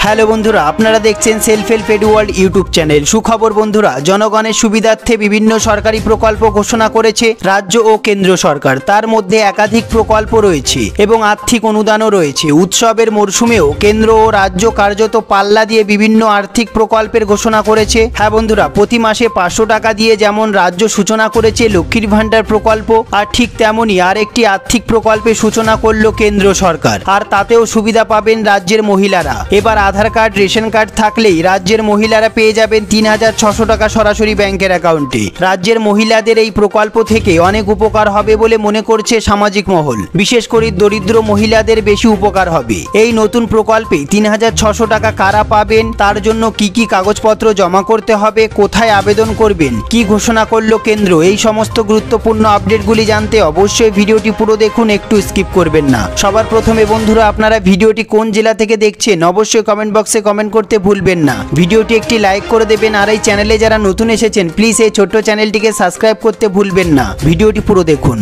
Hello বন্ধুরা, আপনারা দেখছেন self help edu world YouTube channel. সুখবর বন্ধুরা, জনগণের সুবিধার্থে বিভিন্ন সরকারি প্রকল্প ঘোষণা করেছে রাজ্য ও কেন্দ্র সরকার। তার মধ্যে একাধিক প্রকল্প রয়েছে এবং আর্থিক অনুদানও রয়েছে। উৎসবের মরশুমেও কেন্দ্র ও রাজ্য কার্যত পাল্লা দিয়ে বিভিন্ন আর্থিক প্রকল্পের ঘোষণা করেছে। হ্যাঁ বন্ধুরা, প্রতি মাসে 500 টাকা দিয়ে যেমন রাজ্য সূচনা করেছে লক্ষ্মীর ভাণ্ডার প্রকল্প, আর ঠিক তেমনই আরেকটি আর্থিক প্রকল্পের সূচনা করলো কেন্দ্র সরকার। আর তাতেও সুবিধা পাবেন রাজ্যের মহিলারা। এবার আধার কার্ড, রেশন কার্ড থাকলেই রাজ্যের মহিলারা পেয়ে যাবেন 3600 টাকা সরাসরি ব্যাংকের অ্যাকাউন্টে। রাজ্যের মহিলাদের এই প্রকল্প থেকে অনেক উপকার হবে বলে মনে করছে সামাজিক মহল। বিশেষ করে দরিদ্র মহিলাদের বেশি উপকার হবে। এই নতুন প্রকল্পে 3600 টাকা কারা পাবেন, তার জন্য কি কি কাগজপত্র জমা করতে হবে, কোথায় আবেদন করবেন, কি ঘোষণা করলো কেন্দ্র, এই সমস্ত গুরুত্বপূর্ণ আপডেটগুলি জানতে অবশ্যই ভিডিওটি পুরো দেখুন, একটু স্কিপ করবেন না। সবার প্রথমে বন্ধুরা, আপনারা ভিডিওটি কোন জেলা থেকে দেখছেন অবশ্যই কমেন্ট বক্সে কমেন্ট করতে ভুলবেন না। ভিডিওটি একটি লাইক করে দেবেন, আর এই চ্যানেলে যারা নতুন এসেছেন প্লিজ এই ছোট্ট চ্যানেলটিকে সাবস্ক্রাইব করতে ভুলবেন না। ভিডিওটি পুরো দেখুন।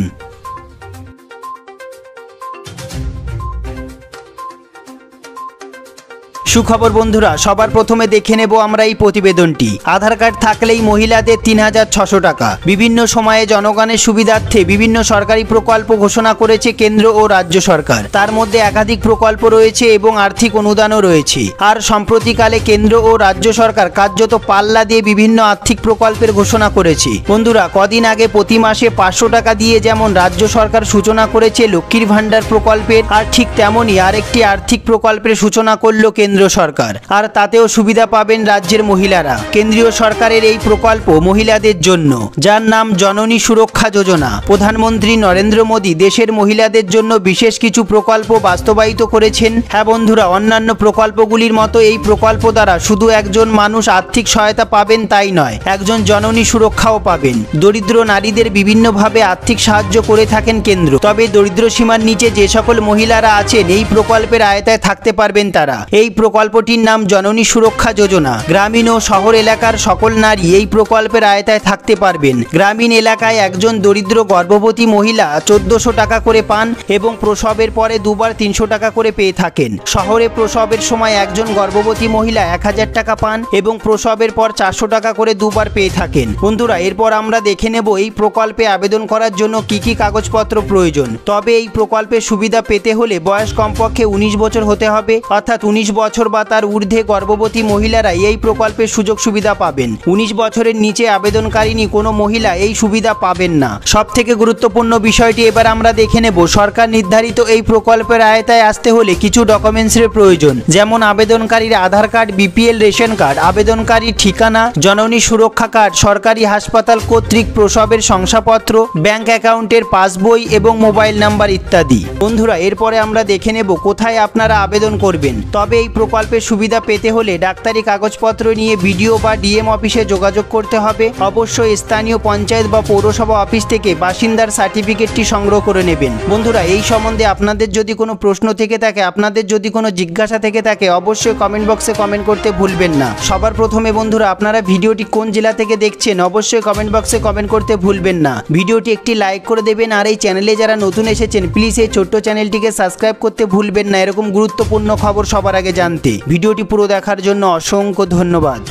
সুখবর বন্ধুরা, সবার প্রথমে দেখে নেব আমরা এই প্রতিবেদনটি। আধার কার্ড থাকলেই মহিলাদের 3600 টাকা। বিভিন্ন সময়ে জনগণের সুবিধার্থে বিভিন্ন সরকারি প্রকল্প ঘোষণা করেছে কেন্দ্র ও রাজ্য সরকার। তার মধ্যে একাধিক প্রকল্প রয়েছে এবং আর্থিক অনুদানও রয়েছে। আর সম্প্রতিকালে কেন্দ্র ও রাজ্য সরকার কার্যত পাল্লা দিয়ে বিভিন্ন আর্থিক প্রকল্পের ঘোষণা করেছে। বন্ধুরা, কদিন আগে প্রতি মাসে 500 টাকা দিয়ে যেমন রাজ্য সরকার সূচনা করেছে লক্ষ্মীর ভাণ্ডার প্রকল্পের, আর ঠিক তেমনই আরেকটি আর্থিক প্রকল্পের সূচনা করলো কেন্দ্র সরকার। আর তাতেও সুবিধা পাবেন রাজ্যের মহিলারা। কেন্দ্রীয় সরকারের এই প্রকল্প মহিলাদের জন্য, যার নাম জননী সুরক্ষা যোজনা। প্রধানমন্ত্রী নরেন্দ্র মোদী দেশের মহিলাদের জন্য বিশেষ কিছু প্রকল্প বাস্তবায়িত করেছেন। হ্যাঁ বন্ধুরা, অন্যান্য প্রকল্পগুলির মতো এই প্রকল্প দ্বারা শুধু একজন মানুষ আর্থিক সহায়তা পাবেন তাই নয়, একজন জননী সুরক্ষাও পাবেন। দরিদ্র নারীদের বিভিন্নভাবে আর্থিক সাহায্য করে থাকেন কেন্দ্র। তবে দরিদ্র সীমার নিচে যে সকল মহিলারা আছেন এই প্রকল্পের আওতায় থাকতে পারবেন তারা। এই প্রকল্পটির নাম জননী সুরক্ষা যোজনা। গ্রামীণ ও শহর এলাকার সকল নারী এই প্রকল্পের আওতায় থাকতে পারবেন। গ্রামীণ এলাকায় একজন দরিদ্র গর্ভবতী মহিলা 1400 টাকা করে পান এবং প্রসবের পরে দুবার 300 টাকা করে পেয়ে থাকেন। শহরে প্রসবের সময় একজন গর্ভবতী মহিলা 1000 টাকা পান এবং প্রসবের পর 400 টাকা করে দুবার পেয়ে থাকেন। বন্ধুরা, এরপর আমরা দেখে নেব এই প্রকল্পে আবেদন করার জন্য কি কি কাগজপত্র প্রয়োজন। তবে এই প্রকল্পের সুবিধা পেতে হলে বয়স কমপক্ষে 19 বছর হতে হবে, অর্থাৎ 19 বছর বা তার ঊর্ধ্বে গর্ভবতী মহিলারা এই প্রকল্পের সুযোগ সুবিধা পাবেন। 19 বছরের নিচে আবেদনকারিনী কোনো মহিলা এই সুবিধা পাবেন না। সব থেকে গুরুত্বপূর্ণ বিষয়টি এবার আমরা দেখে নেব। সরকার নির্ধারিত এই প্রকল্পের আওতায় আসতে হলে কিছু ডকুমেন্টসের প্রয়োজন, যেমন আবেদনকারীর আধার কার্ড, বিপিএল রেশন কার্ড, আবেদনকারীর ঠিকানা, জননী সুরক্ষা কার্ড, সরকারি হাসপাতাল কর্তৃক প্রসবের শংসাপত্র, ব্যাংক অ্যাকাউন্টের পাসবই এবং মোবাইল নাম্বার ইত্যাদি। বন্ধুরা, এরপরে আমরা দেখে নেব কোথায় আপনারা আবেদন করবেন। তবে এই প্রকল্পের সুবিধা পেতে হলে ডাক্তারি কাগজপত্র নিয়ে বিডিও বা ডিএম অফিসে যোগাযোগ করতে হবে। অবশ্যই স্থানীয় পঞ্চায়েত বা পৌরসভা অফিস থেকে বাসিন্দার সার্টিফিকেটটি সংগ্রহ করে নেবেন। বন্ধুরা, এই সম্বন্ধে আপনাদের যদি কোনো প্রশ্ন থেকে থাকে, আপনাদের যদি কোনো জিজ্ঞাসা থেকে থাকে অবশ্যই কমেন্ট বক্সে কমেন্ট করতে ভুলবেন না। সবার প্রথমে বন্ধুরা, আপনারা ভিডিওটি কোন জেলা থেকে দেখছেন অবশ্যই কমেন্ট বক্সে কমেন্ট করতে ভুলবেন না। ভিডিওটি একটি লাইক করে দেবেন, আর এই চ্যানেলে যারা নতুন এসেছেন প্লিজ এই ছোট্ট চ্যানেলটিকে সাবস্ক্রাইব করতে ভুলবেন না এরকম গুরুত্বপূর্ণ খবর সবার আগে জানতে। ভিডিওটি পুরো দেখার জন্য অসংখ্য ধন্যবাদ।